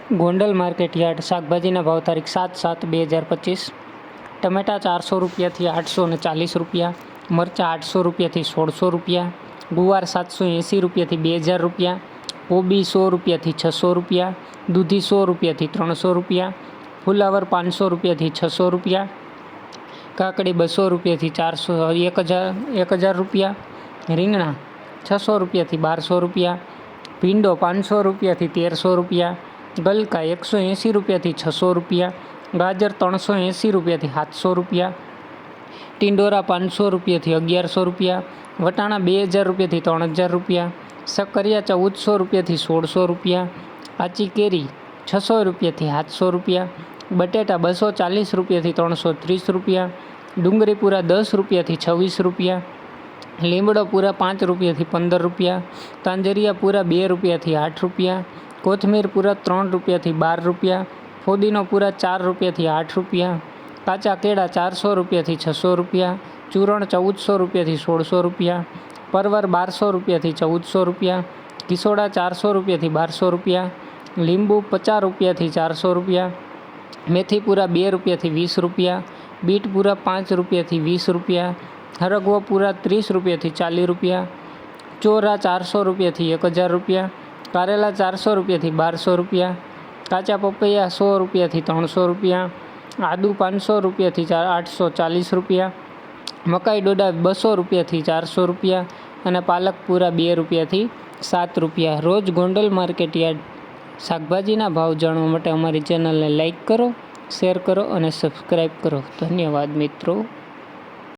Gondal market yard શાકભાજીના ભાવ તારીખ 7/7/2025। ટમેટા 400 રૂપિયાથી 840 રૂપિયા, મરચાં 800 રૂપિયાથી 1600 રૂપિયા, ગુવાર 780 રૂપિયાથી 2000 રૂપિયા, કોબી 100 રૂપિયાથી 600 રૂપિયા, દૂધી 100 રૂપિયાથી 300 રૂપિયા, ફુલાવર 500 રૂપિયાથી 600 રૂપિયા, કાકડી 200 રૂપિયાથી 1000 રૂપિયા, રીંગણા 600 રૂપિયાથી 1200 રૂપિયા, ભીંડો 500 રૂપિયાથી 1300 રૂપિયા, ગલકા 180 રૂપિયાથી 600 રૂપિયા, ગાજર 380 રૂપિયાથી 700 રૂપિયા, ટિંડોરા 500 રૂપિયાથી 1100 રૂપિયા, વટાણા 2000 રૂપિયાથી 3000 રૂપિયા, શક્કરિયા 1400 રૂપિયાથી 1600 રૂપિયા, કાચી કેરી 600 રૂપિયાથી 700 રૂપિયા, બટેટા 240 રૂપિયાથી 330 રૂપિયા, ડુંગળી પૂરા 10 રૂપિયાથી 26 રૂપિયા, લીમડો પૂરા 5 રૂપિયાથી 15 રૂપિયા, તાંજરિયા પૂરા 2 રૂપિયાથી 8 રૂપિયા, કોથમીર પૂરા 3 રૂપિયાથી 12 રૂપિયા, ફોદીનો પૂરા 4 રૂપિયાથી 8 રૂપિયા, કાચા કેળા 400 રૂપિયાથી 600 રૂપિયા, ચૂરણ 1400 રૂપિયાથી 1600 રૂપિયા, પરવર 1200 રૂપિયાથી 1400 રૂપિયા, કિસોડા 400 રૂપિયાથી 1200 રૂપિયા, લીંબુ 50 રૂપિયાથી 400 રૂપિયા, મેથી પૂરા 2 રૂપિયાથી 20 રૂપિયા, બીટ પૂરા 5 રૂપિયાથી 20 રૂપિયા, હરગવો પૂરા 30 રૂપિયાથી 40 રૂપિયા, ચોરા 400 રૂપિયાથી 1000 રૂપિયા, કારેલા 400 રૂપિયાથી 1200 રૂપિયા, કાચા પપૈયા 100 રૂપિયાથી 300 રૂપિયા, આદુ 500 રૂપિયાથી 840 રૂપિયા, મકાઈ ડોડા 200 રૂપિયાથી 400 રૂપિયા અને પાલક પૂરા 2 રૂપિયાથી 7 રૂપિયા। રોજ ગોંડલ માર્કેટ યાર્ડ શાકભાજીના ભાવ જાણવા માટે અમારી ચેનલને લાઈક કરો, શેર કરો અને સબસ્ક્રાઈબ કરો। ધન્યવાદ મિત્રો।